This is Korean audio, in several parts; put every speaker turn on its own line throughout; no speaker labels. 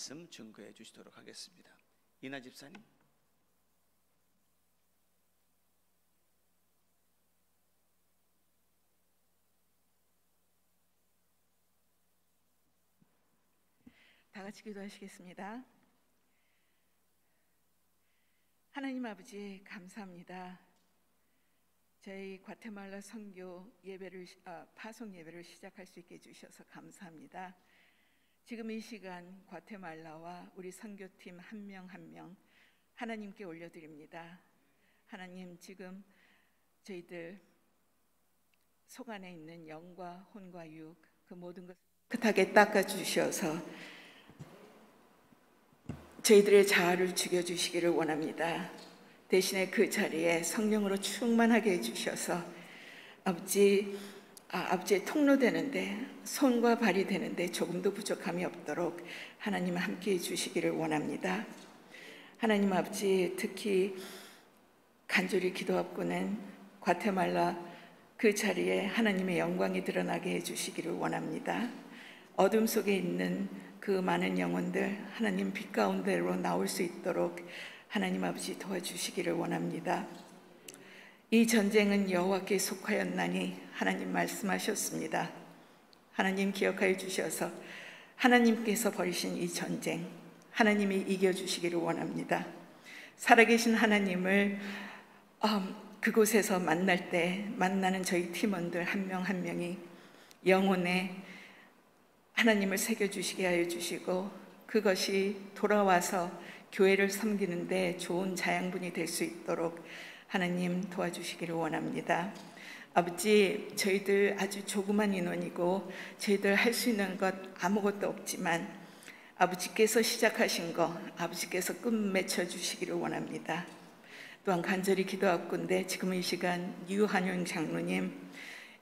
말씀 증거해 주시도록 하겠습니다. 이나 집사님.
다 같이 기도하시겠습니다. 하나님 아버지 감사합니다. 저희 과테말라 선교 예배를 파송 예배를 시작할 수 있게 해주셔서 감사합니다. 지금 이 시간 과테말라와 우리 선교팀 한 명 한 명 하나님께 올려드립니다. 하나님, 지금 저희들 속 안에 있는 영과 혼과 육, 그 모든 것을 깨끗하게 닦아주셔서 저희들의 자아를 죽여주시기를 원합니다. 대신에 그 자리에 성령으로 충만하게 해주셔서 아버지의 통로되는데, 손과 발이 되는데 조금도 부족함이 없도록 하나님 함께 해주시기를 원합니다. 하나님 아버지, 특히 간절히 기도하고는 과테말라 그 자리에 하나님의 영광이 드러나게 해주시기를 원합니다. 어둠 속에 있는 그 많은 영혼들 하나님 빛 가운데로 나올 수 있도록 하나님 아버지 도와주시기를 원합니다. 이 전쟁은 여호와께 속하였나니 하나님 말씀하셨습니다. 하나님 기억하여 주셔서 하나님께서 벌이신 이 전쟁 하나님이 이겨주시기를 원합니다. 살아계신 하나님을 그곳에서 만날 때 만나는 저희 팀원들 한 명 한 명이 영혼에 하나님을 새겨주시게 하여 주시고, 그것이 돌아와서 교회를 섬기는데 좋은 자양분이 될 수 있도록 하나님 도와주시기를 원합니다. 아버지, 저희들 아주 조그만 인원이고 저희들 할 수 있는 것 아무것도 없지만 아버지께서 시작하신 거 아버지께서 끝맺혀 주시기를 원합니다. 또한 간절히 기도하건대 지금 이 시간 유한용 장로님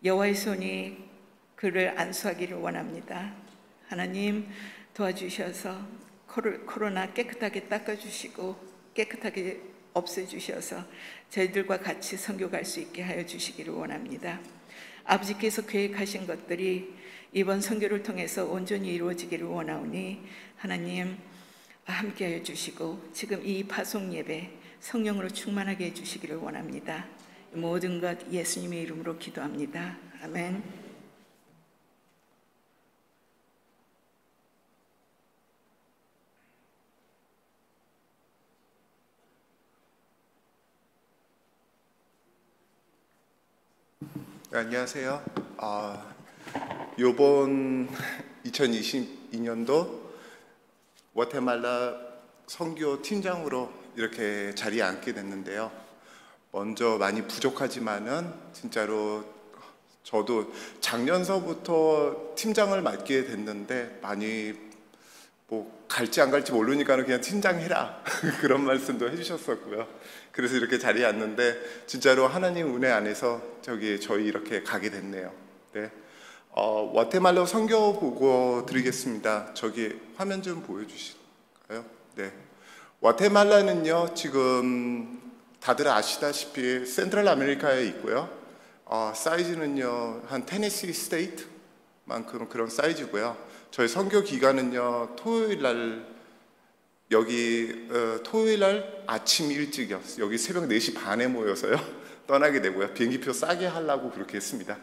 여호와의 손이 그를 안수하기를 원합니다. 하나님 도와주셔서 코로나 깨끗하게 닦아주시고 깨끗하게 없애주셔서 저희들과 같이 선교 갈 수 있게 하여 주시기를 원합니다. 아버지께서 계획하신 것들이 이번 선교를 통해서 온전히 이루어지기를 원하오니 하나님 함께하여 주시고 지금 이 파송 예배 성령으로 충만하게 해주시기를 원합니다. 모든 것 예수님의 이름으로 기도합니다. 아멘.
안녕하세요. 이번 2022년도 과테말라 선교 팀장으로 이렇게 자리에 앉게 됐는데요. 먼저 많이 부족하지만은 진짜로 저도 작년서부터 팀장을 맡게 됐는데 많이 갈지 안 갈지 모르니까 그냥 팀장 해라 그런 말씀도 해주셨었고요. 그래서 이렇게 자리에 앉는데 진짜로 하나님 은혜 안에서 저희 이렇게 가게 됐네요. 네. 과테말라 선교 보고 드리겠습니다. 저기 화면 좀 보여주실까요? 네. 과테말라는요 지금 다들 아시다시피 센트럴 아메리카에 있고요. 사이즈는요 한 테네시 스테이트만큼 그런 사이즈고요. 저희 선교 기간은요 토요일 날 아침 일찍이요. 여기 새벽 4시 반에 모여서요 떠나게 되고요. 비행기표 싸게 하려고 그렇게 했습니다.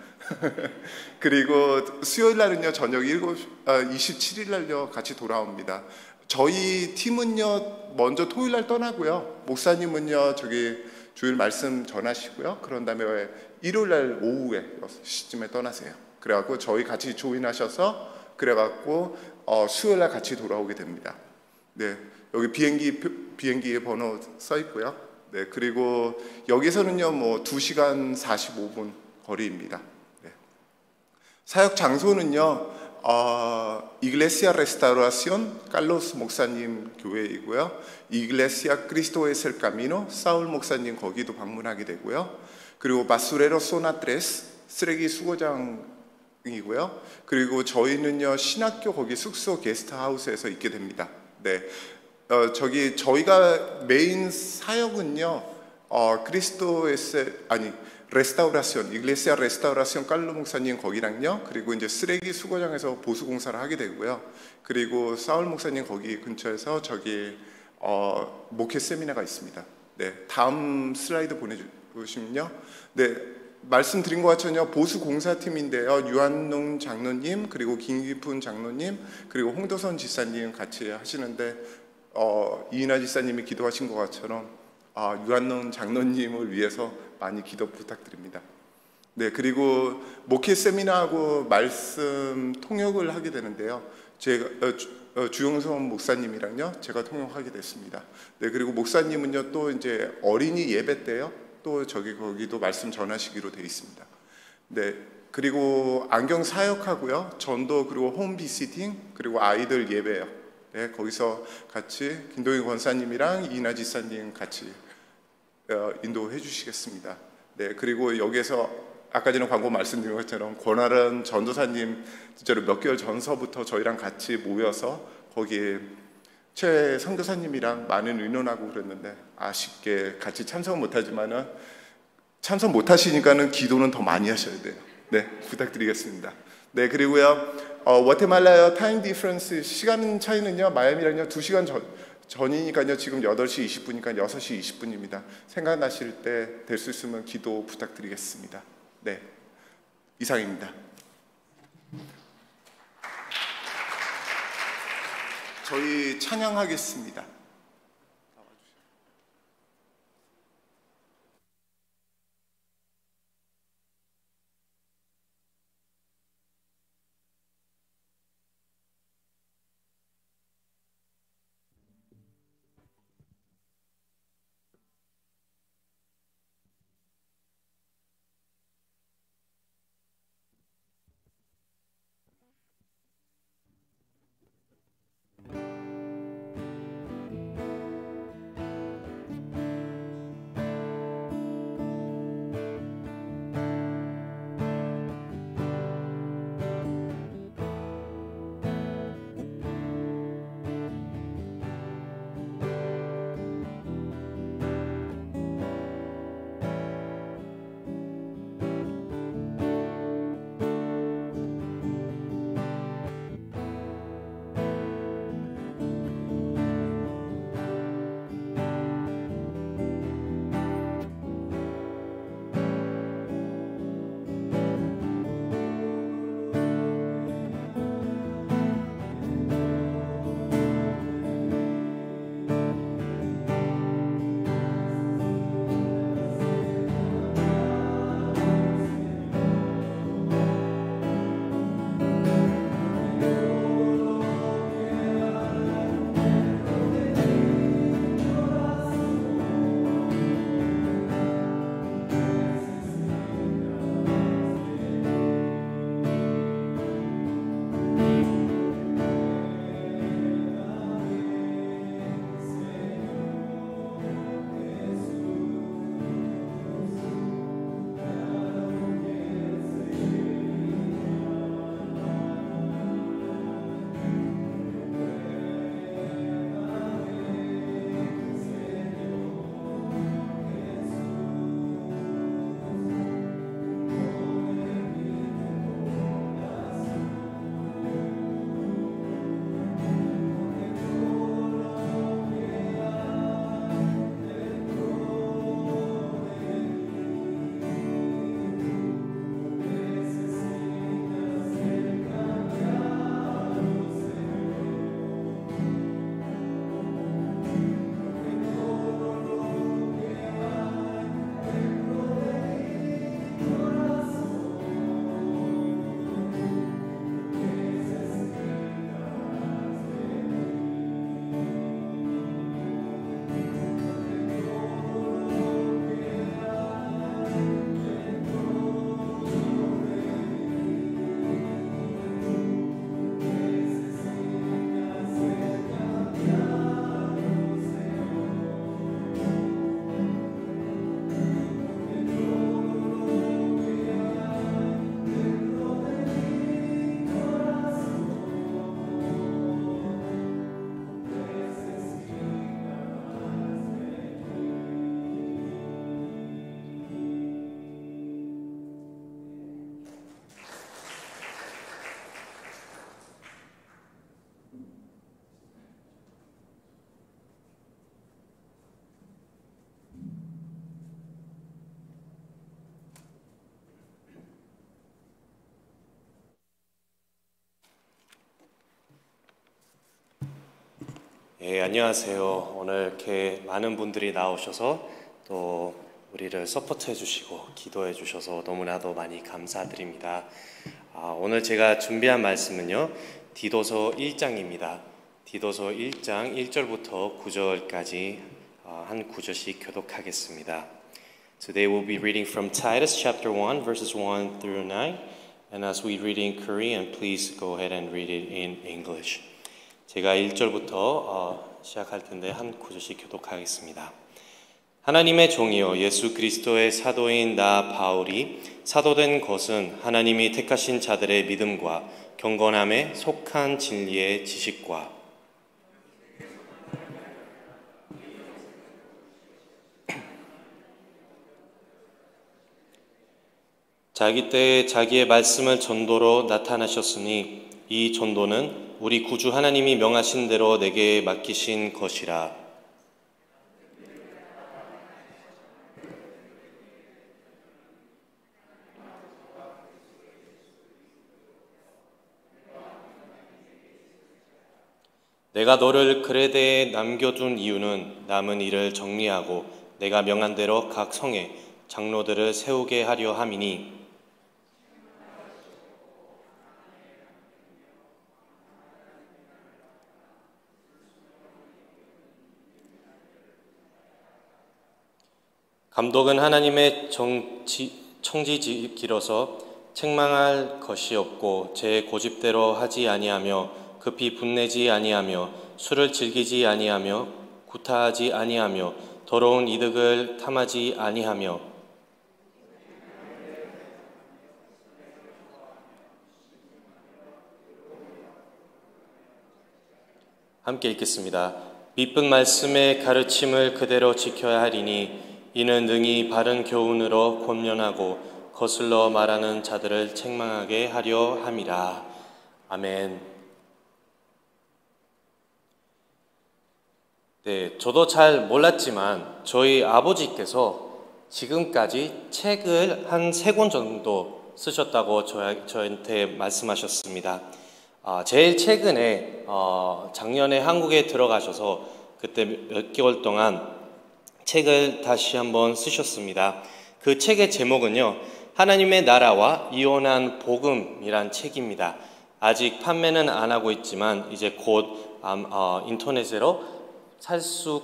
그리고 수요일 날은요 저녁 27일 날요 같이 돌아옵니다. 저희 팀은요 먼저 토요일 날 떠나고요. 목사님은요 저기 주일 말씀 전하시고요. 그런 다음에 일요일 날 오후에 6시쯤에 떠나세요. 그래갖고 저희 같이 조인하셔서 그래갖고 수요일 날 같이 돌아오게 됩니다. 네, 여기 비행기의 번호 써 있고요. 네, 그리고 여기서는요 2시간 45분 거리입니다. 네. 사역 장소는요 이글레시아 레스타우라시온 칼로스 목사님 교회이고요. 이글레시아 크리스토 에셀 카미노 사울 목사님 거기도 방문하게 되고요. 그리고 바수레로 소나트레스 쓰레기 수거장이고요. 그리고 저희는요 신학교 거기 숙소 게스트하우스에서 있게 됩니다. 네, 저희가 메인 사역은요 레스타우라시온, 이글레시아 레스타우라시온 깔로 목사님 거기랑요. 그리고 이제 쓰레기 수거장에서 보수 공사를 하게 되고요. 그리고 사울 목사님 거기 근처에서 저기 목회 세미나가 있습니다. 네, 다음 슬라이드 보내주시면요. 네, 말씀드린 것 같이요. 보수 공사팀인데요. 유한농 장로님, 그리고 김기푼 장로님, 그리고 홍도선 지사님 같이 하시는데 이인하 지사님이 기도하신 것 것처럼 유한농 장로님을 위해서 많이 기도 부탁드립니다. 네, 그리고 목회 세미나하고 말씀 통역을 하게 되는데요. 제가 주영선 목사님이랑요, 제가 통역하게 됐습니다. 네, 그리고 목사님은요, 또 이제 어린이 예배 때요, 또 거기도 말씀 전하시기로 되어 있습니다. 네, 그리고 안경 사역하고요, 전도 그리고 홈 비시팅 그리고 아이들 예배요. 네, 거기서 같이 김동희 권사님이랑 이인하 지사님 같이 인도해 주시겠습니다. 네, 그리고 여기에서 아까 전에 광고 말씀드린 것처럼 권아른 전도사님 진짜로 몇 개월 전서부터 저희랑 같이 모여서 거기에 최 선교사님이랑 많은 의논하고 그랬는데 아쉽게 같이 참석 못하지만은 참석 못하시니까는 기도는 더 많이 하셔야 돼요. 네, 부탁드리겠습니다. 네, 그리고요 워테말라요 타임 디퍼런스 시간 차이는요 마이애미랑요 2시간 전이니까요 지금 8시 20분이니까 6시 20분입니다. 생각나실 때 될 수 있으면 기도 부탁드리겠습니다. 네, 이상입니다. 저희 찬양하겠습니다.
예, 안녕하세요. 오늘 이렇게 많은 분들이 나오셔서 또 우리를 서포트해 주시고 기도해 주셔서 너무나도 많이 감사드립니다. 오늘 제가 준비한 말씀은요, 디도서 1장입니다. 디도서 1장 1절부터 9절까지 한 구절씩 교독하겠습니다. Today we'll be reading from Titus chapter 1 verses 1 through 9. And as we read in Korean, please go ahead and read it in English. 제가 1절부터 시작할 텐데 한 구절씩 교독하겠습니다. 하나님의 종이요 예수 그리스도의 사도인 나 바울이 사도된 것은 하나님이 택하신 자들의 믿음과 경건함에 속한 진리의 지식과 자기 때에 자기의 말씀을 전도로 나타나셨으니 이 전도는 우리 구주 하나님이 명하신 대로 내게 맡기신 것이라. 내가 너를 그레데에 남겨둔 이유는 남은 일을 정리하고 내가 명한 대로 각 성에 장로들을 세우게 하려 함이니 감독은 하나님의 청지기로서 책망할 것이 없고 제 고집대로 하지 아니하며 급히 분내지 아니하며 술을 즐기지 아니하며 구타하지 아니하며 더러운 이득을 탐하지 아니하며 함께 읽겠습니다. 믿은 말씀의 가르침을 그대로 지켜야 하리니 이는 능히 바른 교훈으로 권면하고 거슬러 말하는 자들을 책망하게 하려 함이라. 아멘. 네, 저도 잘 몰랐지만 저희 아버지께서 지금까지 책을 한 3권 정도 쓰셨다고 저한테 말씀하셨습니다. 제일 최근에 작년에 한국에 들어가셔서 그때 몇 개월 동안 책을 다시 한번 쓰셨습니다. 그 책의 제목은요, 하나님의 나라와 이혼한 복음이란 책입니다. 아직 판매는 안 하고 있지만 이제 곧 인터넷으로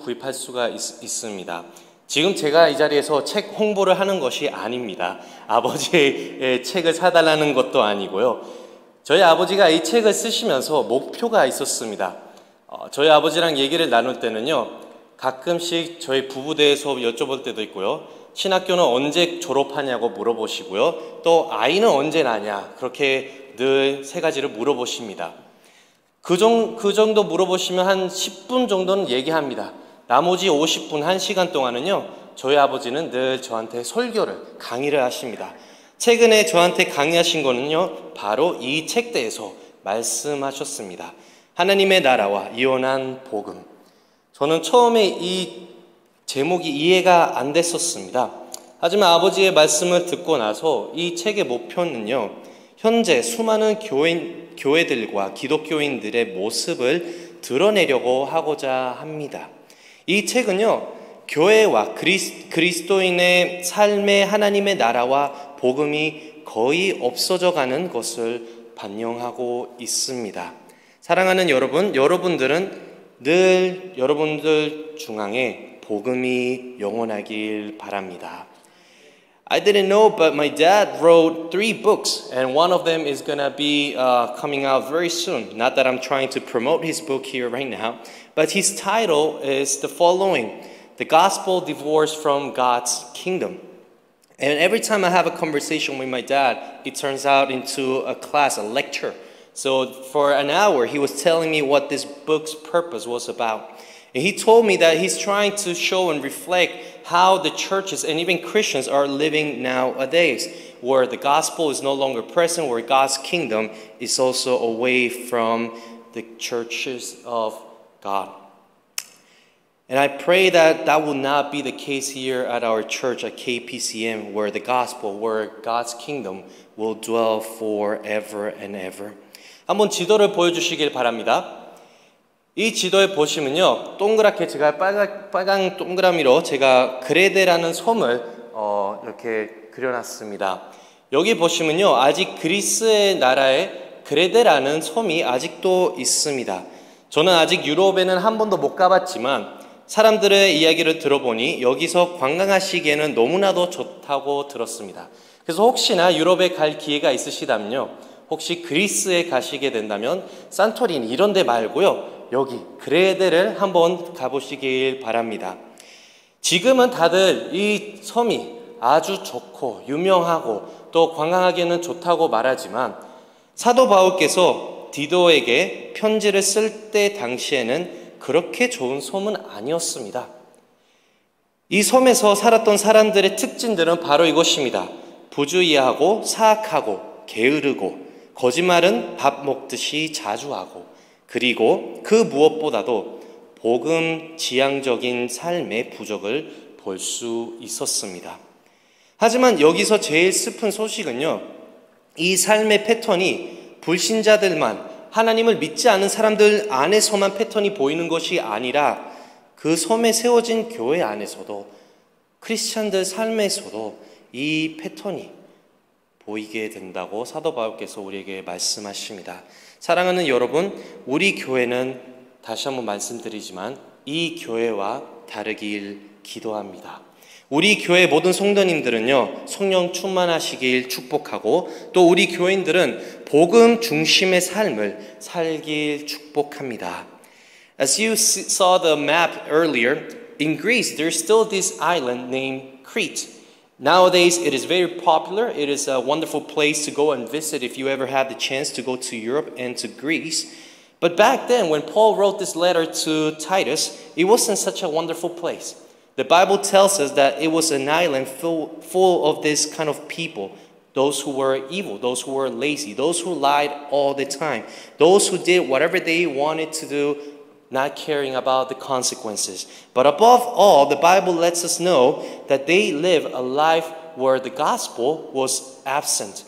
구입할 수가 있습니다. 지금 제가 이 자리에서 책 홍보를 하는 것이 아닙니다. 아버지의 책을 사달라는 것도 아니고요. 저희 아버지가 이 책을 쓰시면서 목표가 있었습니다. 저희 아버지랑 얘기를 나눌 때는요, 가끔씩 저희 부부대에서 여쭤볼 때도 있고요. 신학교는 언제 졸업하냐고 물어보시고요. 또 아이는 언제 낳냐, 그렇게 늘 3가지를 물어보십니다. 그 정도 물어보시면 한 10분 정도는 얘기합니다. 나머지 50분, 1시간 동안은요, 저희 아버지는 늘 저한테 강의를 하십니다. 최근에 저한테 강의하신 거는요, 바로 이 책대에서 말씀하셨습니다. 하나님의 나라와 이혼한 복음. 저는 처음에 이 제목이 이해가 안 됐었습니다. 하지만 아버지의 말씀을 듣고 나서 이 책의 목표는요, 현재 수많은 교회들과 기독교인들의 모습을 드러내려고 하고자 합니다. 이 책은요, 교회와 그리스도인의 삶의 하나님의 나라와 복음이 거의 없어져 가는 것을 반영하고 있습니다. 사랑하는 여러분, 여러분들은 늘 여러분들 중앙에 복음이 영원하길 바랍니다. I didn't know, but my dad wrote 3 books, and one of them is going to be coming out very soon. Not that I'm trying to promote his book here right now, but his title is the following: The Gospel Divorced from God's Kingdom. And every time I have a conversation with my dad, it turns out into a class, a lecture. So for an hour, he was telling me what this book's purpose was about. And he told me that he's trying to show and reflect how the churches and even Christians are living nowadays, where the gospel is no longer present, where God's kingdom is also away from the churches of God. And I pray that that will not be the case here at our church at KPCM, where the gospel, where God's kingdom will dwell forever and ever. 한번 지도를 보여주시길 바랍니다. 이 지도에 보시면요, 동그랗게 제가 빨간 동그라미로 제가 그레데라는 섬을 이렇게 그려놨습니다. 여기 보시면요, 아직 그리스의 나라에 그레데라는 섬이 아직도 있습니다. 저는 아직 유럽에는 한 번도 못 가봤지만 사람들의 이야기를 들어보니 여기서 관광하시기에는 너무나도 좋다고 들었습니다. 그래서 혹시나 유럽에 갈 기회가 있으시다면요, 혹시 그리스에 가시게 된다면 산토리니 이런 데 말고요, 여기 그레데를 한번 가보시길 바랍니다. 지금은 다들 이 섬이 아주 좋고 유명하고 또 관광하기에는 좋다고 말하지만 사도 바울께서 디도에게 편지를 쓸 때 당시에는 그렇게 좋은 섬은 아니었습니다. 이 섬에서 살았던 사람들의 특징들은 바로 이것입니다. 부주의하고 사악하고 게으르고 거짓말은 밥 먹듯이 자주 하고, 그리고 그 무엇보다도 복음 지향적인 삶의 부족을 볼 수 있었습니다. 하지만 여기서 제일 슬픈 소식은요, 이 삶의 패턴이 불신자들만, 하나님을 믿지 않은 사람들 안에서만 패턴이 보이는 것이 아니라 그 섬에 세워진 교회 안에서도, 크리스찬들 삶에서도 이 패턴이 보이게 된다고 사도 바울께서 우리에게 말씀하십니다. 사랑하는 여러분, 우리 교회는 다시 한번 말씀드리지만 이 교회와 다르길 기도합니다. 우리 교회 모든 성도님들은요, 성령 충만하시길 축복하고, 또 우리 교인들은 복음 중심의 삶을 살길 축복합니다. As you saw the map earlier, in Greece there's still this island named Crete. Nowadays it is very popular. It is a wonderful place to go and visit if you ever had the chance to go to Europe and to Greece. But back then, when Paul wrote this letter to Titus, it wasn't such a wonderful place. The Bible tells us that it was an island full of this kind of people, those who were evil, those who were lazy, those who lied all the time, those who did whatever they wanted to do, not caring about the consequences. But above all, the Bible lets us know that they live a life where the gospel was absent.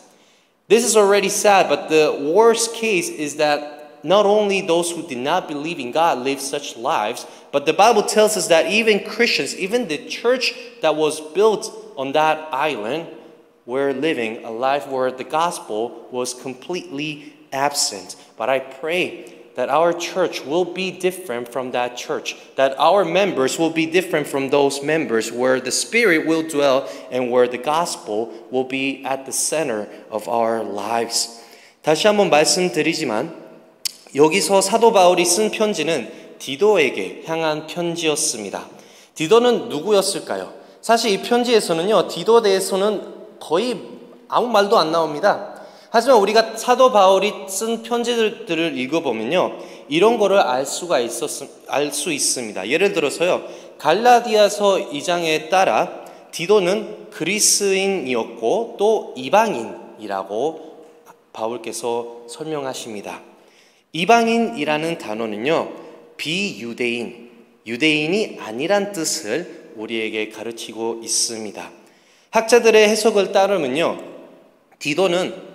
This is already sad, but the worst case is that not only those who did not believe in God lived such lives, but the Bible tells us that even Christians, even the church that was built on that island, were living a life where the gospel was completely absent. But I pray that our church will be different from that church, that our members will be different from those members, where the Spirit will dwell and where the gospel will be at the center of our lives. 다시 한번 말씀드리지만 여기서 사도 바울이 쓴 편지는 디도에게 향한 편지였습니다. 디도는 누구였을까요? 사실 이 편지에서는요, 디도에 대해서는 거의 아무 말도 안 나옵니다. 하지만 우리가 사도 바울이 쓴 편지들을 읽어보면요, 이런 거를 알 수 있습니다. 예를 들어서요, 갈라디아서 2장에 따라 디도는 그리스인이었고 또 이방인이라고 바울께서 설명하십니다. 이방인이라는 단어는요, 비유대인, 유대인이 아니란 뜻을 우리에게 가르치고 있습니다. 학자들의 해석을 따르면요, 디도는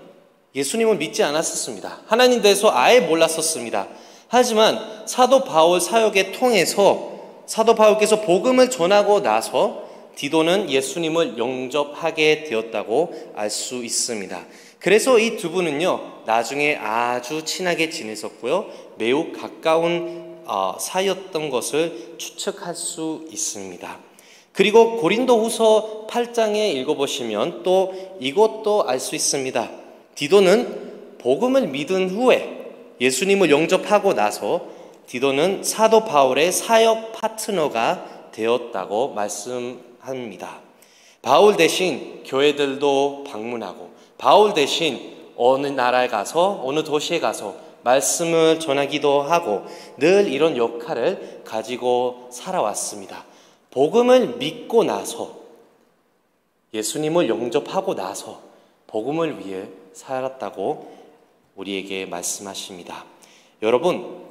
예수님을 믿지 않았었습니다. 하나님 대해서 아예 몰랐었습니다. 하지만 사도 바울 사역에 통해서 사도 바울께서 복음을 전하고 나서 디도는 예수님을 영접하게 되었다고 알 수 있습니다. 그래서 이 두 분은요, 나중에 아주 친하게 지냈었고요, 매우 가까운 사이였던 것을 추측할 수 있습니다. 그리고 고린도후서 8장에 읽어보시면 또 이것도 알 수 있습니다. 디도는 복음을 믿은 후에 예수님을 영접하고 나서 디도는 사도 바울의 사역 파트너가 되었다고 말씀합니다. 바울 대신 교회들도 방문하고, 바울 대신 어느 나라에 가서, 어느 도시에 가서 말씀을 전하기도 하고, 늘 이런 역할을 가지고 살아왔습니다. 복음을 믿고 나서, 예수님을 영접하고 나서 복음을 위해 살았다고 우리에게 말씀하십니다. 여러분,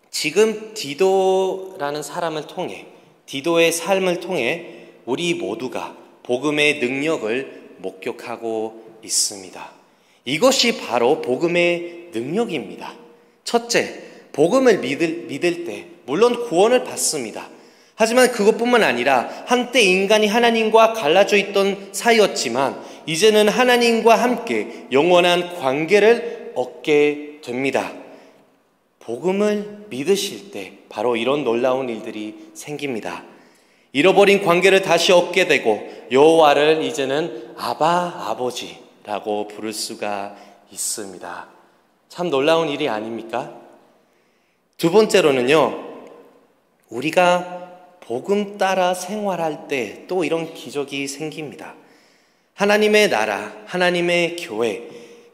지금 디도라는 사람을 통해, 디도의 삶을 통해 우리 모두가 복음의 능력을 목격하고 있습니다. 이것이 바로 복음의 능력입니다. 첫째, 복음을 믿을 때 물론 구원을 받습니다. 하지만 그것뿐만 아니라 한때 인간이 하나님과 갈라져 있던 사이였지만 이제는 하나님과 함께 영원한 관계를 얻게 됩니다. 복음을 믿으실 때 바로 이런 놀라운 일들이 생깁니다. 잃어버린 관계를 다시 얻게 되고 여호와를 이제는 아바 아버지라고 부를 수가 있습니다. 참 놀라운 일이 아닙니까? 두 번째로는요, 우리가 복음 따라 생활할 때 또 이런 기적이 생깁니다. 하나님의 나라, 하나님의 교회,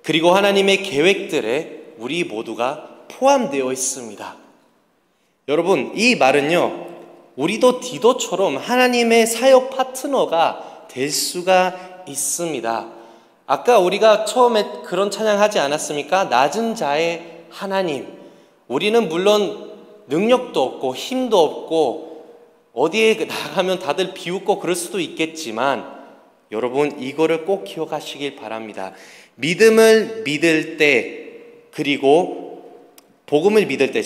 그리고 하나님의 계획들에 우리 모두가 포함되어 있습니다. 여러분, 이 말은요, 우리도 디도처럼 하나님의 사역 파트너가 될 수가 있습니다. 아까 우리가 처음에 그런 찬양하지 않았습니까? 낮은 자의 하나님. 우리는 물론 능력도 없고 힘도 없고 어디에 나가면 다들 비웃고 그럴 수도 있겠지만 여러분, 이거를 꼭 기억하시길 바랍니다. 믿음을 믿을 때, 그리고 복음을 믿을 때,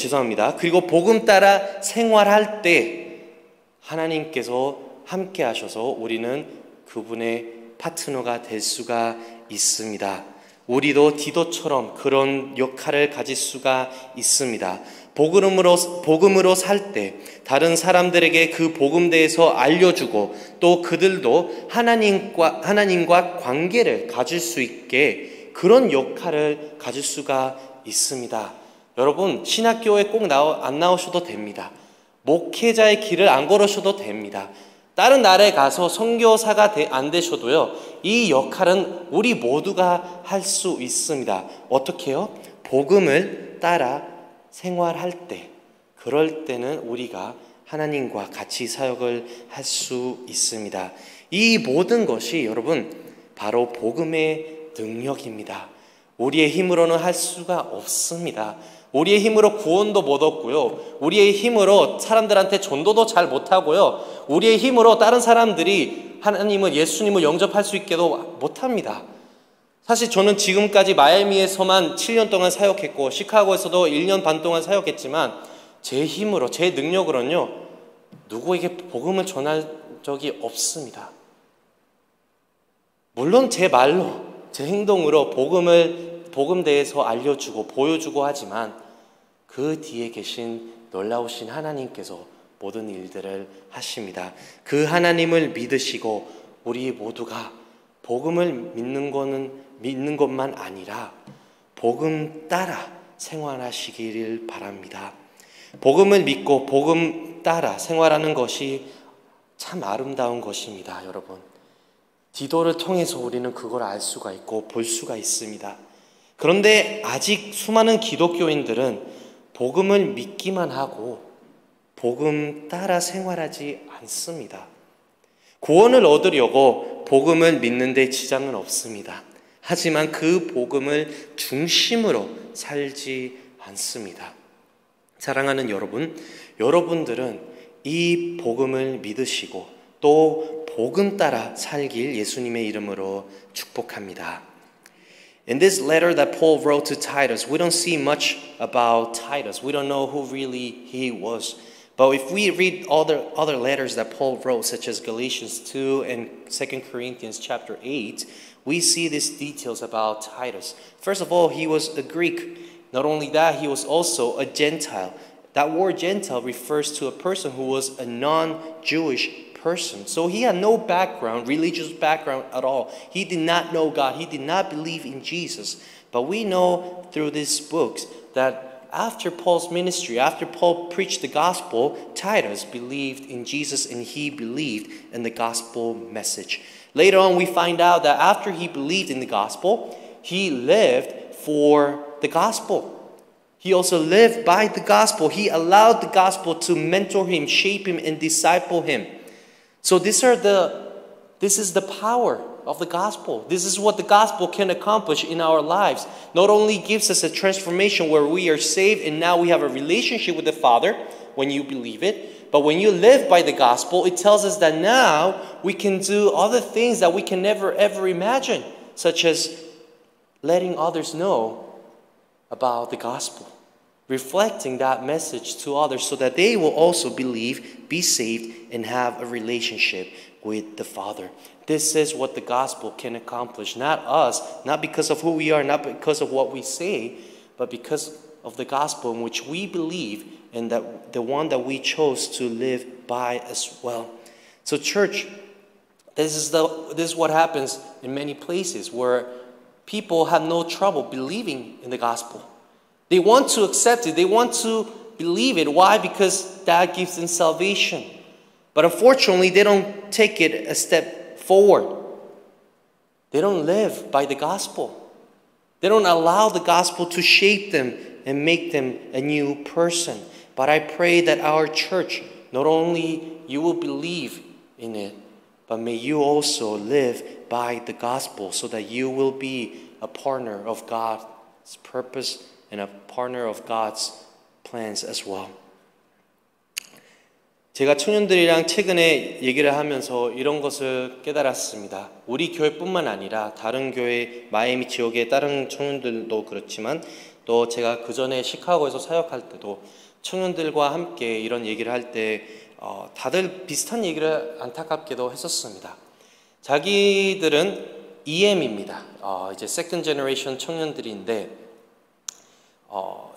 그리고 복음 따라 생활할 때 하나님께서 함께 하셔서 우리는 그분의 파트너가 될 수가 있습니다. 우리도 디도처럼 그런 역할을 가질 수가 있습니다. 복음으로 살 때 다른 사람들에게 그 복음대에서 알려주고 또 그들도 하나님과 관계를 가질 수 있게 그런 역할을 가질 수가 있습니다. 여러분, 신학교에 꼭 안 나오셔도 됩니다. 목회자의 길을 안 걸으셔도 됩니다. 다른 나라에 가서 선교사가 안 되셔도요, 이 역할은 우리 모두가 할 수 있습니다. 어떻게요? 복음을 따라 생활할 때, 그럴 때는 우리가 하나님과 같이 사역을 할 수 있습니다. 이 모든 것이 여러분 바로 복음의 능력입니다. 우리의 힘으로는 할 수가 없습니다. 우리의 힘으로 구원도 못 얻고요, 우리의 힘으로 사람들한테 전도도 잘 못하고요, 우리의 힘으로 다른 사람들이 하나님을, 예수님을 영접할 수 있게도 못합니다. 사실 저는 지금까지 마이애미에서만 7년 동안 사역했고 시카고에서도 1년 반 동안 사역했지만 제 힘으로, 제 능력으로는요, 누구에게 복음을 전할 적이 없습니다. 물론 제 말로, 제 행동으로 복음대에서 알려주고 보여주고 하지만 그 뒤에 계신 놀라우신 하나님께서 모든 일들을 하십니다. 그 하나님을 믿으시고 우리 모두가 복음을 믿는 것만 아니라 복음 따라 생활하시기를 바랍니다. 복음을 믿고 복음 따라 생활하는 것이 참 아름다운 것입니다. 여러분, 디도를 통해서 우리는 그걸 알 수가 있고 볼 수가 있습니다. 그런데 아직 수많은 기독교인들은 복음을 믿기만 하고 복음 따라 생활하지 않습니다. 구원을 얻으려고 복음을 믿는 데 지장은 없습니다. 하지만 그 복음을 중심으로 살지 않습니다. 사랑하는 여러분, 여러분들은 이 복음을 믿으시고 또 복음 따라 살길 예수님의 이름으로 축복합니다. In this letter that Paul wrote to Titus, we don't see much about Titus. We don't know who really he was. But if we read other letters that Paul wrote, such as Galatians 2 and 2 Corinthians chapter 8, we see these details about Titus. First of all, he was a Greek. Not only that, he was also a Gentile. That word Gentile refers to a person who was a non-Jewish person. So he had no background, religious background at all. He did not know God. He did not believe in Jesus. But we know through these books that after Paul's ministry, after Paul preached the gospel, Titus believed in Jesus and he believed in the gospel message. Later on, we find out that after he believed in the gospel, he lived for the gospel. He also lived by the gospel. He allowed the gospel to mentor him, shape him, and disciple him. So this is the power of the gospel. This is what the gospel can accomplish in our lives. Not only gives us a transformation where we are saved and now we have a relationship with the Father when you believe it, but when you live by the gospel, it tells us that now we can do other things that we can never ever imagine, such as letting others know about the gospel, reflecting that message to others so that they will also believe, be saved, and have a relationship with the Father. This is what the gospel can accomplish. Not us, not because of who we are, not because of what we say, but because of the gospel in which we believe and that the one that we chose to live by as well. So church, this is what happens in many places where people have no trouble believing in the gospel. They want to accept it. They want to believe it. Why? Because that gives them salvation. But unfortunately, they don't take it a step forward. They don't live by the gospel. They don't allow the gospel to shape them and make them a new person. But I pray that our church, not only you will believe in it, but may you also live by the gospel so that you will be a partner of God's purpose and a partner of God's plans as well. 제가 청년들이랑 최근에 얘기를 하면서 이런 것을 깨달았습니다. 우리 교회뿐만 아니라 다른 교회, 마이애미 지역의 다른 청년들도 그렇지만 또 제가 그 전에 시카고에서 사역할 때도 청년들과 함께 이런 얘기를 할 때 다들 비슷한 얘기를 안타깝게도 했었습니다. 자기들은 EM입니다. 이제 세컨드 제너레이션 청년들인데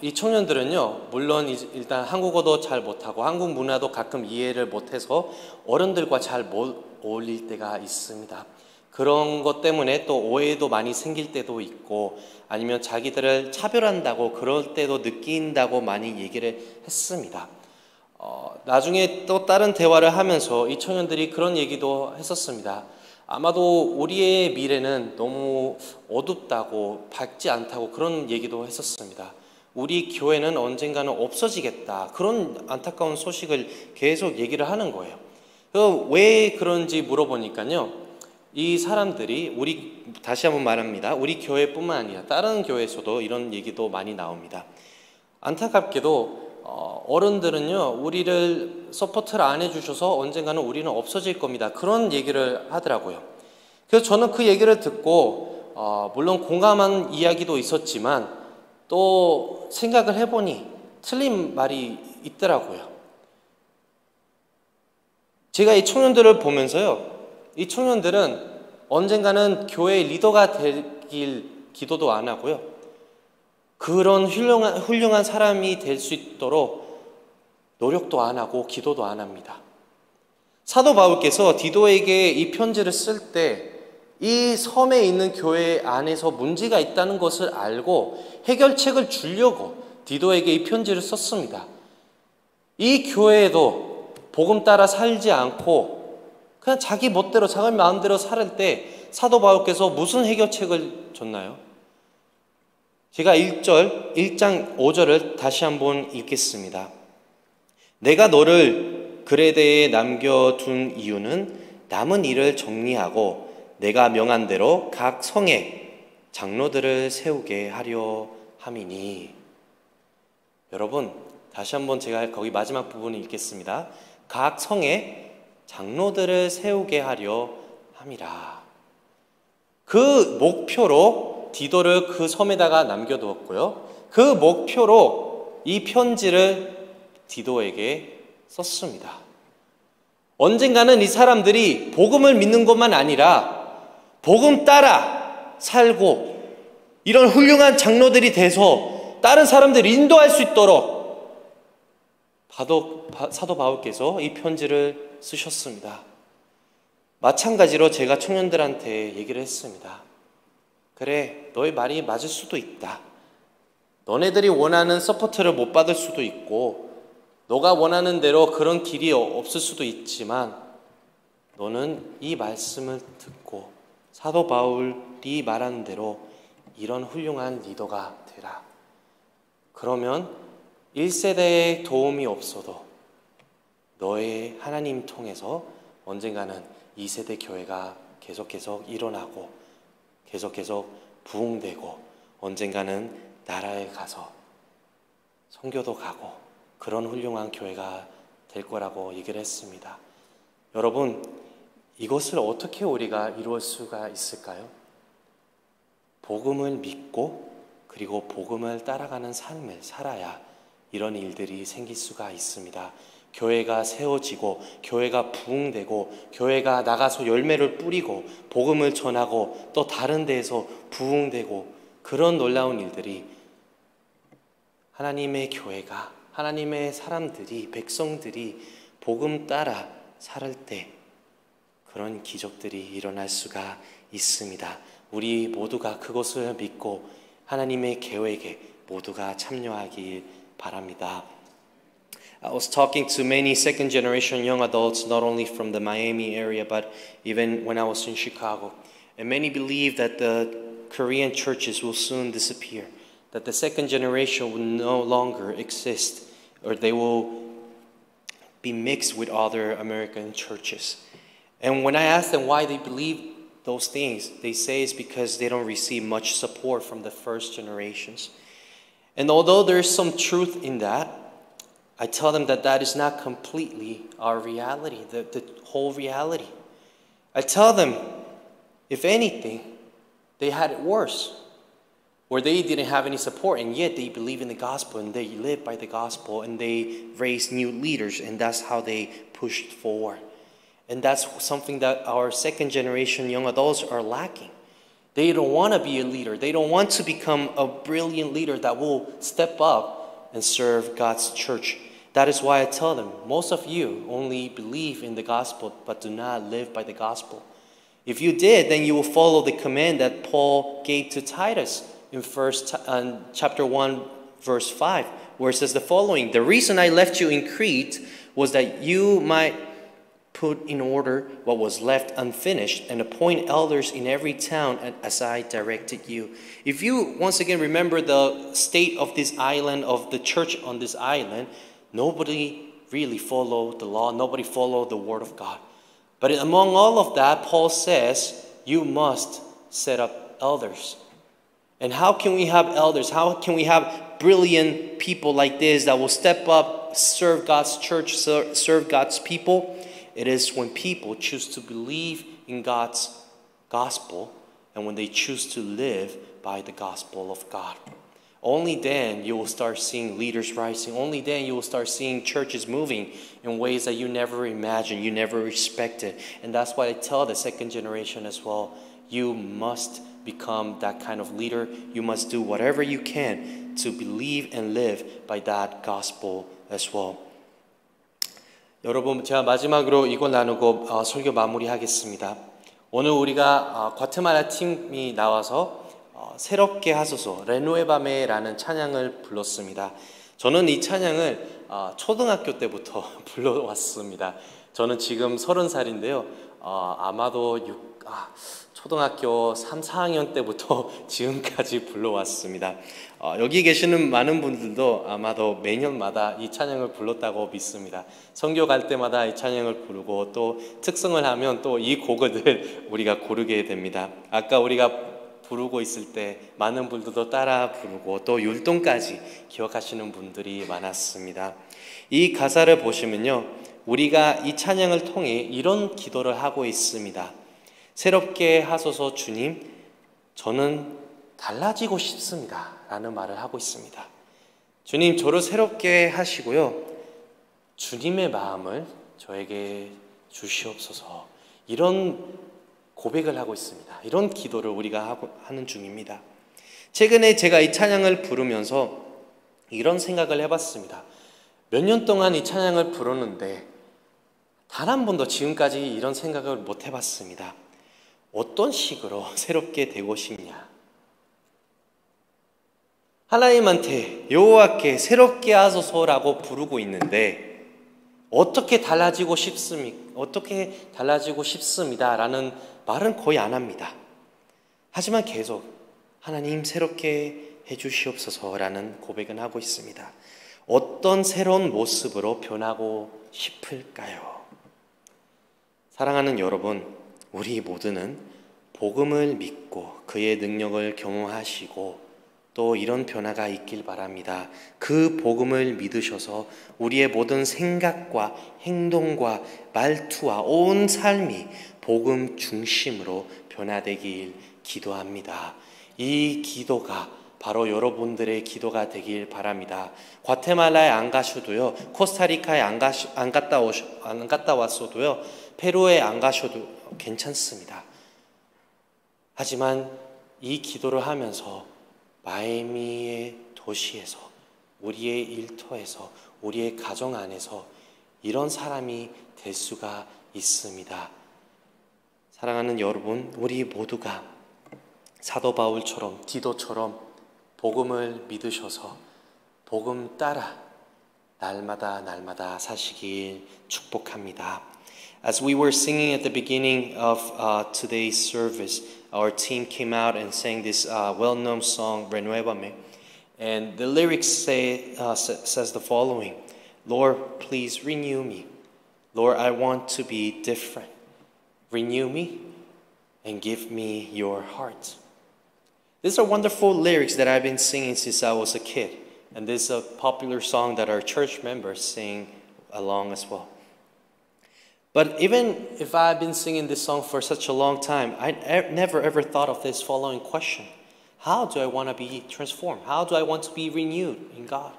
이 청년들은요, 물론 일단 한국어도 잘 못하고 한국 문화도 가끔 이해를 못해서 어른들과 잘 못 어울릴 때가 있습니다. 그런 것 때문에 또 오해도 많이 생길 때도 있고 아니면 자기들을 차별한다고 그럴 때도 느낀다고 많이 얘기를 했습니다. 나중에 또 다른 대화를 하면서 이 청년들이 그런 얘기도 했었습니다. 아마도 우리의 미래는 너무 어둡다고 밝지 않다고 그런 얘기도 했었습니다. 우리 교회는 언젠가는 없어지겠다. 그런 안타까운 소식을 계속 얘기를 하는 거예요. 왜 그런지 물어보니까요. 이 사람들이 다시 한번 말합니다. 우리 교회뿐만 아니라 다른 교회에서도 이런 얘기도 많이 나옵니다. 안타깝게도 어른들은요, 우리를 서포트를 안 해주셔서 언젠가는 우리는 없어질 겁니다. 그런 얘기를 하더라고요. 그래서 저는 그 얘기를 듣고 물론 공감한 이야기도 있었지만 또 생각을 해보니 틀린 말이 있더라고요. 제가 이 청년들을 보면서요, 이 청년들은 언젠가는 교회 리더가 되길 기도도 안 하고요, 그런 훌륭한 사람이 될 수 있도록 노력도 안 하고 기도도 안 합니다. 사도 바울께서 디도에게 이 편지를 쓸 때 이 섬에 있는 교회 안에서 문제가 있다는 것을 알고 해결책을 주려고 디도에게 이 편지를 썼습니다. 이 교회에도 복음 따라 살지 않고 그냥 자기 멋대로 자기 마음대로 살 때 사도 바울께서 무슨 해결책을 줬나요? 제가 1장 5절을 다시 한번 읽겠습니다. 내가 너를 그레데에 남겨둔 이유는 남은 일을 정리하고 내가 명한 대로 각 성에 장로들을 세우게 하려 함이니. 여러분, 다시 한번 제가 거기 마지막 부분을 읽겠습니다. 각 성에 장로들을 세우게 하려 함이라. 그 목표로 디도를 그 섬에다가 남겨두었고요. 그 목표로 이 편지를 디도에게 썼습니다. 언젠가는 이 사람들이 복음을 믿는 것만 아니라 복음 따라 살고 이런 훌륭한 장로들이 돼서 다른 사람들을 인도할 수 있도록 사도 바울께서 이 편지를 쓰셨습니다. 마찬가지로 제가 청년들한테 얘기를 했습니다. 그래, 너의 말이 맞을 수도 있다. 너네들이 원하는 서포트를 못 받을 수도 있고 너가 원하는 대로 그런 길이 없을 수도 있지만 너는 이 말씀을 듣고 사도 바울이 말하는 대로 이런 훌륭한 리더가 되라. 그러면 1세대의 도움이 없어도 너의 하나님 통해서 언젠가는 2세대 교회가 계속 일어나고 계속 부흥되고 언젠가는 나라에 가서 선교도 가고 그런 훌륭한 교회가 될 거라고 얘기를 했습니다. 여러분, 이것을 어떻게 우리가 이루을 수가 있을까요? 복음을 믿고 그리고 복음을 따라가는 삶을 살아야 이런 일들이 생길 수가 있습니다. 교회가 세워지고 교회가 부흥되고 교회가 나가서 열매를 뿌리고 복음을 전하고 또 다른 데에서 부흥되고 그런 놀라운 일들이 하나님의 교회가 하나님의 사람들이 백성들이 복음 따라 살 때 그런 기적들이 일어날 수가 있습니다. 우리 모두가 그것을 믿고 하나님의 계획에 모두가 참여하길 바랍니다. I was talking to many second generation young adults, not only from the Miami area, but even when I was in Chicago. And many believe that the Korean churches will soon disappear, that the second generation will no longer exist, or they will be mixed with other American churches. And when I ask them why they believe those things, they say it's because they don't receive much support from the first generations. And although there's some truth in that, I tell them that that is not completely our reality, the whole reality. I tell them, if anything, they had it worse, where they didn't have any support, and yet they believe in the gospel, and they live by the gospel, and they raise new leaders, and that's how they pushed forward. And that's something that our second generation young adults are lacking. They don't want to be a leader. They don't want to become a brilliant leader that will step up and serve God's church. That is why I tell them, most of you only believe in the gospel but do not live by the gospel. If you did, then you will follow the command that Paul gave to Titus in chapter 1, verse 5, where it says the following: "The reason I left you in Crete was that you might put in order what was left unfinished and appoint elders in every town as I directed you." If you once again remember the state of this island, of the church on this island, nobody really followed the law, nobody followed the word of God. But among all of that, Paul says, you must set up elders. And how can we have elders? How can we have brilliant people like this that will step up, serve God's church, serve God's people? It is when people choose to believe in God's gospel and when they choose to live by the gospel of God. Only then you will start seeing leaders rising. Only then you will start seeing churches moving in ways that you never imagined, you never expected. And that's why I tell the second generation as well, you must become that kind of leader. You must do whatever you can to believe and live by that gospel as well. 여러분, 제가 마지막으로 이걸 나누고 설교 마무리하겠습니다. 오늘 우리가 과테말라 팀이 나와서 새롭게 하소서 레누에바메라는 찬양을 불렀습니다. 저는 이 찬양을 초등학교 때부터 불러왔습니다. 저는 지금 30살인데요. 아마도 초등학교 3, 4학년 때부터 지금까지 불러왔습니다. 여기 계시는 많은 분들도 아마도 매년마다 이 찬양을 불렀다고 믿습니다. 선교 갈 때마다 이 찬양을 부르고 또 특성을 하면 또 이 곡을 우리가 고르게 됩니다. 아까 우리가 부르고 있을 때 많은 분들도 따라 부르고 또 율동까지 기억하시는 분들이 많았습니다. 이 가사를 보시면요, 우리가 이 찬양을 통해 이런 기도를 하고 있습니다. 새롭게 하소서 주님, 저는 달라지고 싶습니다 라는 말을 하고 있습니다. 주님, 저를 새롭게 하시고요, 주님의 마음을 저에게 주시옵소서, 이런 고백을 하고 있습니다. 이런 기도를 우리가 하는 중입니다. 최근에 제가 이 찬양을 부르면서 이런 생각을 해봤습니다. 몇 년 동안 이 찬양을 부르는데 단 한 번도 지금까지 이런 생각을 못 해봤습니다. 어떤 식으로 새롭게 되고 싶냐? 하나님한테 여호와께 새롭게 하소서라고 부르고 있는데 어떻게 달라지고 싶습니까? 어떻게 달라지고 싶습니다 라는 말은 거의 안 합니다. 하지만 계속 하나님 새롭게 해주시옵소서라는 고백은 하고 있습니다. 어떤 새로운 모습으로 변하고 싶을까요? 사랑하는 여러분, 우리 모두는 복음을 믿고 그의 능력을 경험하시고 또 이런 변화가 있길 바랍니다. 그 복음을 믿으셔서 우리의 모든 생각과 행동과 말투와 온 삶이 복음 중심으로 변화되길 기도합니다. 이 기도가 바로 여러분들의 기도가 되길 바랍니다. 과테말라에 안 가셔도요, 코스타리카에 안 갔다 왔어도요, 페루에 안 가셔도 괜찮습니다. 하지만 이 기도를 하면서 마이애미의 도시에서, 우리의 일터에서, 우리의 가정 안에서 이런 사람이 될 수가 있습니다. 사랑하는 여러분, 우리 모두가 사도 바울처럼, 디도처럼 복음을 믿으셔서 복음 따라 날마다 사시길 축복합니다. As we were singing at the beginning of today's service, our team came out and sang this well-known song, Renuévame. And the lyrics says the following: Lord, please renew me. Lord, I want to be different. Renew me and give me your heart. These are wonderful lyrics that I've been singing since I was a kid. And this is a popular song that our church members sing along as well. But even if I've been singing this song for such a long time, I never ever thought of this following question: how do I want to be transformed? How do I want to be renewed in God?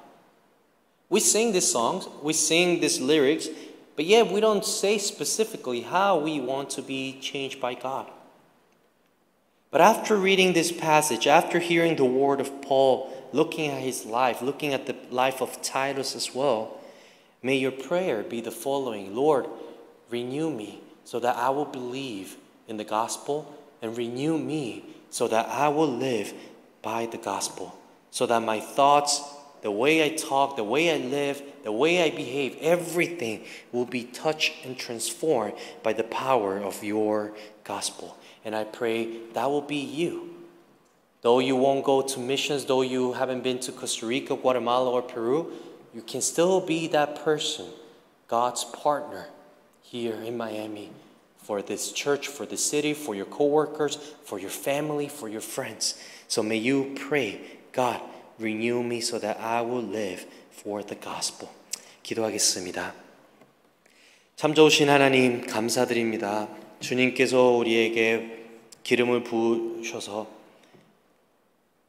We sing these songs, we sing these lyrics, but yet we don't say specifically how we want to be changed by God. But after reading this passage, after hearing the word of Paul, looking at his life, looking at the life of Titus as well, may your prayer be the following: Lord, renew me so that I will believe in the gospel, and renew me so that I will live by the gospel, so that my thoughts, the way I talk, the way I live, the way I behave, everything will be touched and transformed by the power of your gospel. And I pray that will be you. Though you won't go to missions, though you haven't been to Costa Rica, Guatemala, or Peru, you can still be that person, God's partner here in Miami, for this church, for the city, for your coworkers, for your family, for your friends. So may you pray, God, renew me so that I will live for the gospel. 기도하겠습니다. 참 좋으신 하나님, 감사드립니다. 주님께서 우리에게 기름을 부으셔서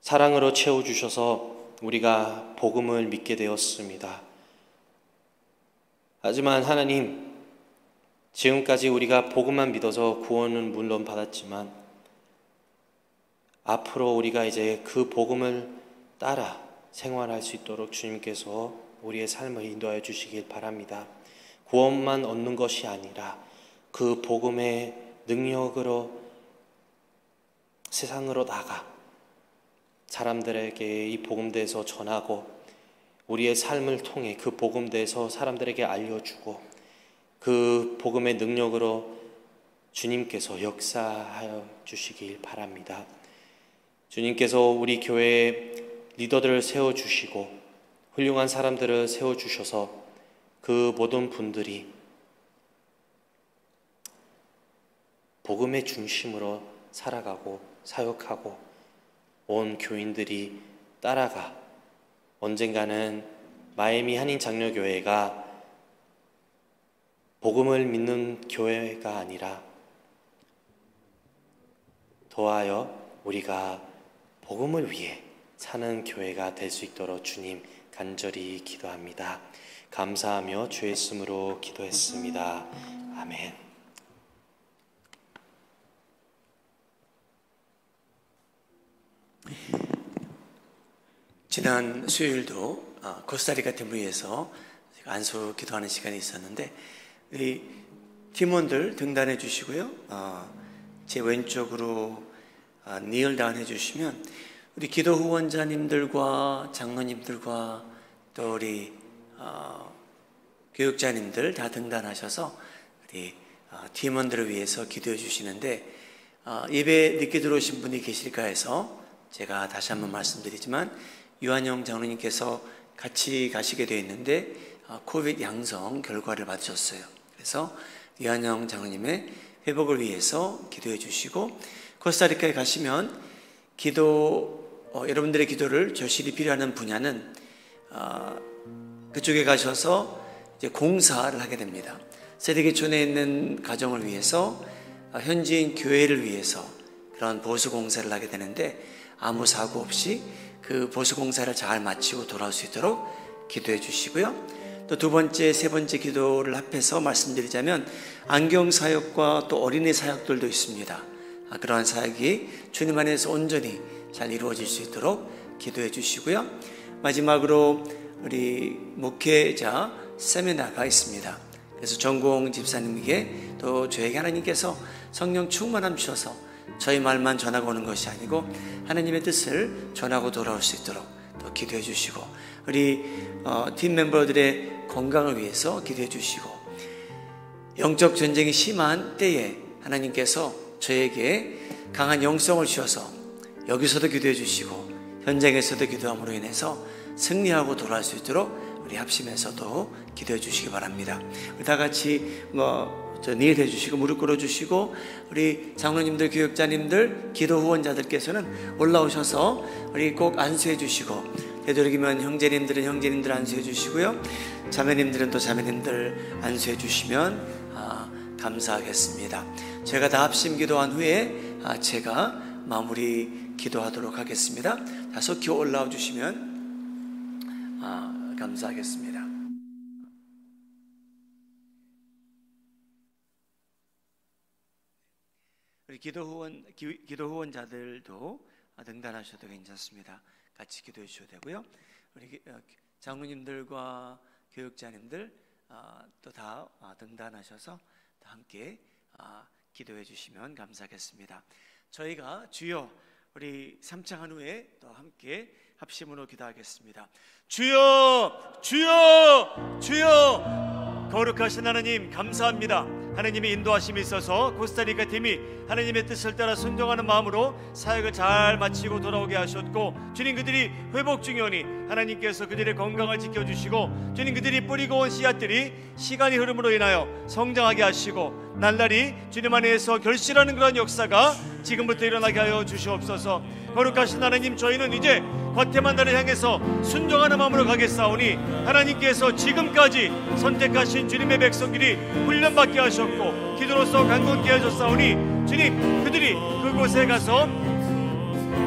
사랑으로 채워주셔서 우리가 복음을 믿게 되었습니다. 하지만 하나님, 지금까지 우리가 복음만 믿어서 구원은 물론 받았지만 앞으로 우리가 이제 그 복음을 따라 생활할 수 있도록 주님께서 우리의 삶을 인도하여 주시길 바랍니다. 구원만 얻는 것이 아니라 그 복음의 능력으로 세상으로 나가 사람들에게 이 복음대에서 전하고 우리의 삶을 통해 그 복음대에서 사람들에게 알려주고 그 복음의 능력으로 주님께서 역사하여 주시길 바랍니다. 주님께서 우리 교회에 리더들을 세워주시고 훌륭한 사람들을 세워주셔서 그 모든 분들이 복음의 중심으로 살아가고 사역하고 온 교인들이 따라가 언젠가는 마이애미 한인 장로교회가 복음을 믿는 교회가 아니라 더하여 우리가 복음을 위해 사는 교회가 될 수 있도록 주님 간절히 기도합니다. 감사하며 주의 이름으로 기도했습니다. 아멘.
지난 수요일도 코스타리카 팀을 위해서 안수 기도하는 시간이 있었는데 우리 팀원들 등단해 주시고요. 제 왼쪽으로 니을 다운 해주시면 우리 기도 후원자님들과 장로님들과 또 우리 교육자님들 다 등단하셔서 우리 팀원들을 위해서 기도해 주시는데 예배 늦게 들어오신 분이 계실까 해서 제가 다시 한번 말씀드리지만 유한영 장로님께서 같이 가시게 되어 있는데 코비드 양성 결과를 받으셨어요. 그래서 유한영 장로님의 회복을 위해서 기도해 주시고 코스타리카에 가시면 여러분들의 기도를 절실히 필요하는 분야는 그쪽에 가셔서 이제 공사를 하게 됩니다. 세대기촌에 있는 가정을 위해서 현지인 교회를 위해서 그런 보수 공사를 하게 되는데 아무 사고 없이 그 보수공사를 잘 마치고 돌아올 수 있도록 기도해 주시고요. 또 두 번째, 세 번째 기도를 합해서 말씀드리자면 안경사역과 또 어린이 사역들도 있습니다. 그러한 사역이 주님 안에서 온전히 잘 이루어질 수 있도록 기도해 주시고요. 마지막으로 우리 목회자 세미나가 있습니다. 그래서 전공 집사님에게 또 저에게 하나님께서 성령 충만함 주셔서 저희 말만 전하고 오는 것이 아니고 하나님의 뜻을 전하고 돌아올 수 있도록 또 기도해 주시고, 우리 팀 멤버들의 건강을 위해서 기도해 주시고, 영적 전쟁이 심한 때에 하나님께서 저에게 강한 영성을 주셔서 여기서도 기도해 주시고 현장에서도 기도함으로 인해서 승리하고 돌아올 수 있도록 우리 합심해서도 기도해 주시기 바랍니다. 우리 다 같이 닐 해주시고 무릎 꿇어주시고, 우리 장로님들, 교육자님들, 기도 후원자들께서는 올라오셔서 우리 꼭 안수해 주시고, 되도록이면 형제님들은 형제님들 안수해 주시고요, 자매님들은 또 자매님들 안수해 주시면 감사하겠습니다. 제가 다 합심 기도한 후에 제가 마무리 기도하도록 하겠습니다. 자, 속히 올라와 주시면 감사하겠습니다. 우리 기도 후원자들도 등단하셔도 괜찮습니다. 같이 기도해 주셔도 되고요. 우리 장로님들과 교육자님들 또 다 등단하셔서 함께 기도해 주시면 감사하겠습니다. 저희가 주여 우리 삼창한 후에 또 함께 합심으로 기도하겠습니다. 주여, 주여, 주여. 거룩하신 하나님 감사합니다. 하나님의 인도하심이 있어서 코스타리카 팀이 하나님의 뜻을 따라 순종하는 마음으로 사역을 잘 마치고 돌아오게 하셨고, 주님 그들이 회복 중이오니 하나님께서 그들의 건강을 지켜주시고, 주님 그들이 뿌리고 온 씨앗들이 시간이 흐름으로 인하여 성장하게 하시고, 날날이 주님 안에서 결실하는 그런 역사가 지금부터 일어나게 하여 주시옵소서. 거룩하신 하나님, 저희는 이제 과테말라를 향해서 순종하는 마음으로 가겠사오니 하나님께서 지금까지 선택하신 주님의 백성들이 훈련받게 하셨고 기도로서 강건케 하셨사오니, 주님 그들이 그곳에 가서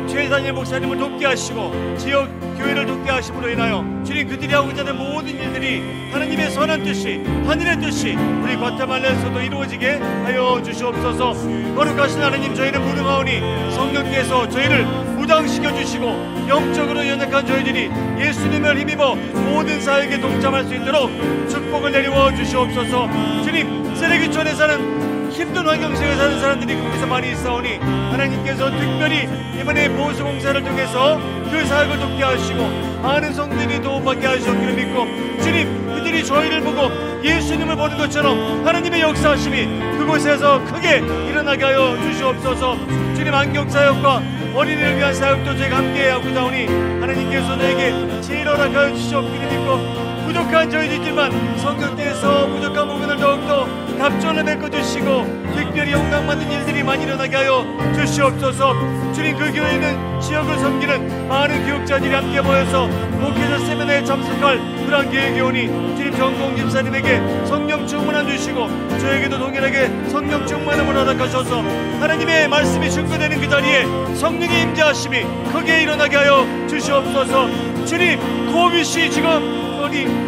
최단일 목사님을 돕게 하시고 지역 교회를 돕게 하심으로 인하여 주님 그들이 하고자 하는 모든 일들이 하나님의 선한 뜻이, 하늘의 뜻이 우리 과테말라에서도 이루어지게 하여 주시옵소서. 거룩하신 하나님, 저희는 무능하오니 성령께서 저희를 무장시켜 주시고 영적으로 연약한 저희들이 예수님을 힘입어 모든 사역에 동참할 수 있도록 축복을 내리워 주시옵소서. 주님, 쓰레기촌에 사는 힘든 환경 속에 사는 사람들이 거기서 많이 있사오니 하나님께서 특별히 이번에 보수공사를 통해서 그 사역을 돕게 하시고 많은 성도들이 도움받게 하셨기를 믿고, 주님 그들이 저희를 보고 예수님을 보는 것처럼 하나님의 역사하심이 그곳에서 크게 일어나게 하여 주시옵소서. 주님, 안경사역과 어린이를 위한 사역도 저희가 함께 하고자 하오니 하나님께서 저에게 지혜를 허락하여 주시옵기를 믿고, 부족한 저희들지만 성령께서 부족한 부분을 더욱더 갑절로 메꿔주시고 특별히 영광받는 일들이 많이 일어나게 하여 주시옵소서. 주님, 그 교회는 지역을 섬기는 많은 교육자들이 함께 모여서 목회자 세미나에 참석할 그런 계획이 오니 주님, 전공 집사님에게 성령 충만함 주시고 저에게도 동일하게 성령 충만함을 허락하셔서 하나님의 말씀이 증거되는 그 자리에 성령의 임재하심이 크게 일어나게 하여 주시옵소서. 주님, 코비씨 지금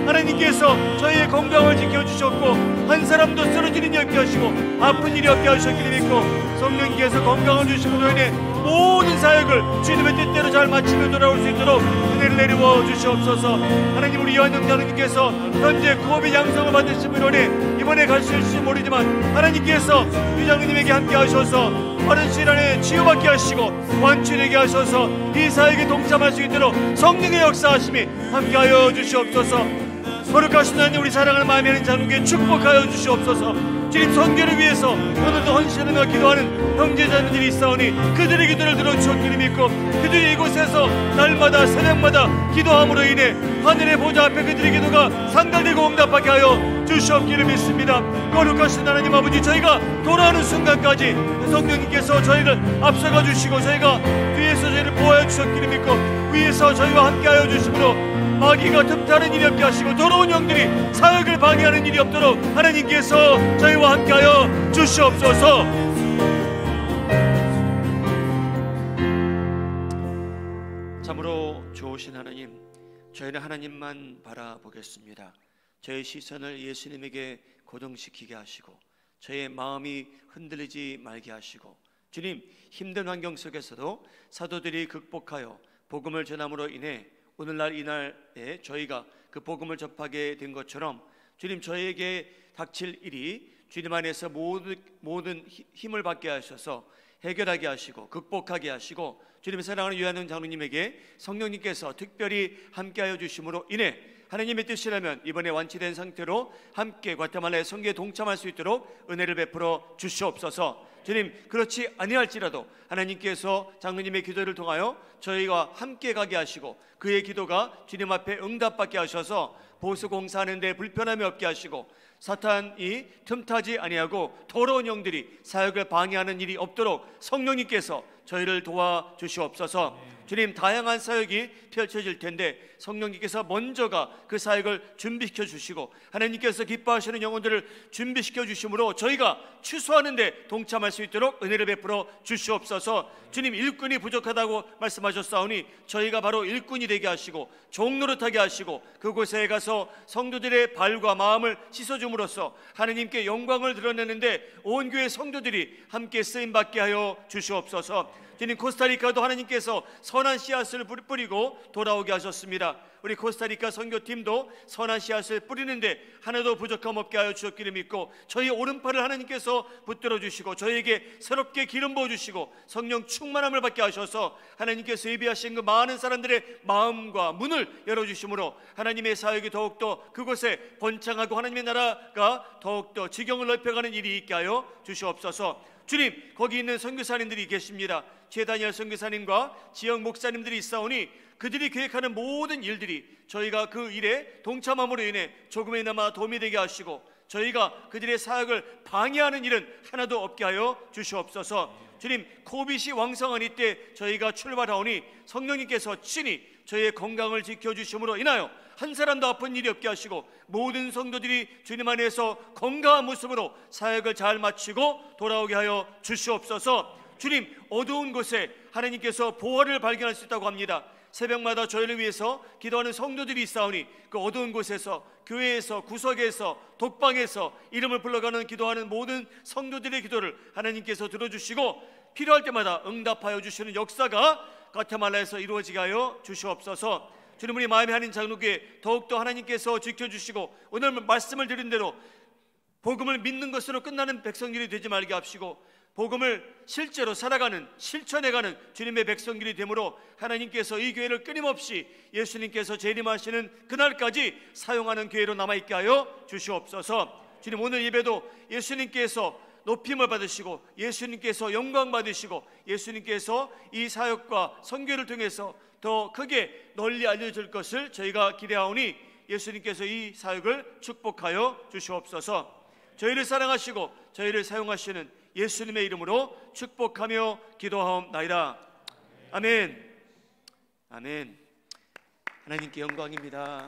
하나님께서 저희의 건강을 지켜주셨고 한 사람도 쓰러지는 일 없게 하시고 아픈 일이 없게 하셨기를 믿고, 성령께서 건강을 주심으로 인해 모든 사역을 주님의 뜻대로 잘 마치며 돌아올 수 있도록 은혜를 내리워 주시옵소서. 하나님, 우리 요한영 장로님께서 현재 코비드 양성을 받으심으로 인해 이번에 갈 수 있을지 모르지만 하나님께서 유 장로님에게 함께 하셔서 빠른 시일 안에 치유받게 하시고 완치되게 하셔서 이 사역에 동참할 수 있도록 성령의 역사하심이 함께하여 주시옵소서. 거룩하신 하나님, 우리 사랑하는 마음이 하는 장로에게 축복하여 주시옵소서. 주님, 선교를 위해서 오늘도 헌신하며 기도하는 형제자매들이 있사오니 그들의 기도를 들어주셨기를 믿고, 그들이 이곳에서 날마다 새벽마다 기도함으로 인해 하늘의 보좌 앞에 그들의 기도가 상달되고 응답하게 하여 주시옵기를 믿습니다. 거룩하신 하나님 아버지, 저희가 돌아오는 순간까지 성령님께서 저희를 앞서가 주시고 저희가 뒤에서 저희를 보호하여 주셨기를 믿고, 위에서 저희와 함께하여 주심으로 마귀가 틈타는 일이 없게 하시고 더러운 영들이 사역을 방해하는 일이 없도록 하나님께서 저희와 함께하여 주시옵소서. 참으로 좋으신 하나님, 저희는 하나님만 바라보겠습니다. 저희 시선을 예수님에게 고정시키게 하시고 저희의 마음이 흔들리지 말게 하시고, 주님, 힘든 환경 속에서도 사도들이 극복하여 복음을 전함으로 인해 오늘날 이날에 저희가 그 복음을 접하게 된 것처럼, 주님, 저희에게 닥칠 일이 주님 안에서 모든 힘을 받게 하셔서 해결하게 하시고 극복하게 하시고, 주님의 사랑하는 유한영 장로님에게 성령님께서 특별히 함께하여 주심으로 인해 하나님의 뜻이라면 이번에 완치된 상태로 함께 과테말라의 선교에 동참할 수 있도록 은혜를 베풀어 주시옵소서. 주님, 그렇지 아니할지라도 하나님께서 장로님의 기도를 통하여 저희와 함께 가게 하시고 그의 기도가 주님 앞에 응답받게 하셔서 보수 공사하는 데 불편함이 없게 하시고 사탄이 틈타지 아니하고 더러운 영들이 사역을 방해하는 일이 없도록 성령님께서 저희를 도와주시옵소서. 주님, 다양한 사역이 펼쳐질 텐데 성령님께서 먼저가 그 사역을 준비시켜 주시고 하나님께서 기뻐하시는 영혼들을 준비시켜 주심으로 저희가 추수하는 데 동참할 수 있도록 은혜를 베풀어 주시옵소서. 주님, 일꾼이 부족하다고 말씀하셨사오니 저희가 바로 일꾼이 되게 하시고 종노릇하게 하시고 그곳에 가서 성도들의 발과 마음을 씻어줌으로써 하나님께 영광을 드러내는데 온 교회 성도들이 함께 쓰임받게 하여 주시옵소서. 주님, 코스타리카도 하나님께서 선한 씨앗을 뿌리고 돌아오게 하셨습니다. 우리 코스타리카 선교팀도 선한 씨앗을 뿌리는데 하나도 부족함 없게 하여 주셨기를 믿고 저희 오른팔을 하나님께서 붙들어 주시고 저희에게 새롭게 기름 부어주시고 성령 충만함을 받게 하셔서 하나님께서 예비하신 그 많은 사람들의 마음과 문을 열어주심으로 하나님의 사역이 더욱더 그곳에 번창하고 하나님의 나라가 더욱더 지경을 넓혀가는 일이 있게 하여 주시옵소서. 주님, 거기 있는 선교사님들이 계십니다. 최다니엘 선교사님과 지역 목사님들이 있사오니 그들이 계획하는 모든 일들이 저희가 그 일에 동참함으로 인해 조금이나마 도움이 되게 하시고 저희가 그들의 사역을 방해하는 일은 하나도 없게 하여 주시옵소서. 주님, 코빗이 왕성한 이때 저희가 출발하오니 성령님께서 친히 저희의 건강을 지켜주심으로 인하여 한 사람도 아픈 일이 없게 하시고 모든 성도들이 주님 안에서 건강한 모습으로 사역을 잘 마치고 돌아오게 하여 주시옵소서. 주님, 어두운 곳에 하나님께서 보화를 발견할 수 있다고 합니다. 새벽마다 저희를 위해서 기도하는 성도들이 있사오니 그 어두운 곳에서 교회에서 구석에서 독방에서 이름을 불러가는 기도하는 모든 성도들의 기도를 하나님께서 들어주시고 필요할 때마다 응답하여 주시는 역사가 과테말라에서 이루어지게 하여 주시옵소서. 주님, 우리 마음의 한인 장로교회 더욱더 하나님께서 지켜주시고 오늘 말씀을 드린 대로 복음을 믿는 것으로 끝나는 백성들이 되지 말게 하시고 복음을 실제로 살아가는 실천해가는 주님의 백성들이 되므로 하나님께서 이 교회를 끊임없이 예수님께서 재림하시는 그날까지 사용하는 교회로 남아있게 하여 주시옵소서. 주님, 오늘 예배도 예수님께서 높임을 받으시고 예수님께서 영광 받으시고 예수님께서 이 사역과 선교를 통해서 더 크게 널리 알려질 것을 저희가 기대하오니 예수님께서 이 사역을 축복하여 주시옵소서. 저희를 사랑하시고 저희를 사용하시는 예수님의 이름으로 축복하며 기도하옵나이다. 아멘. 아멘. 하나님께 영광입니다.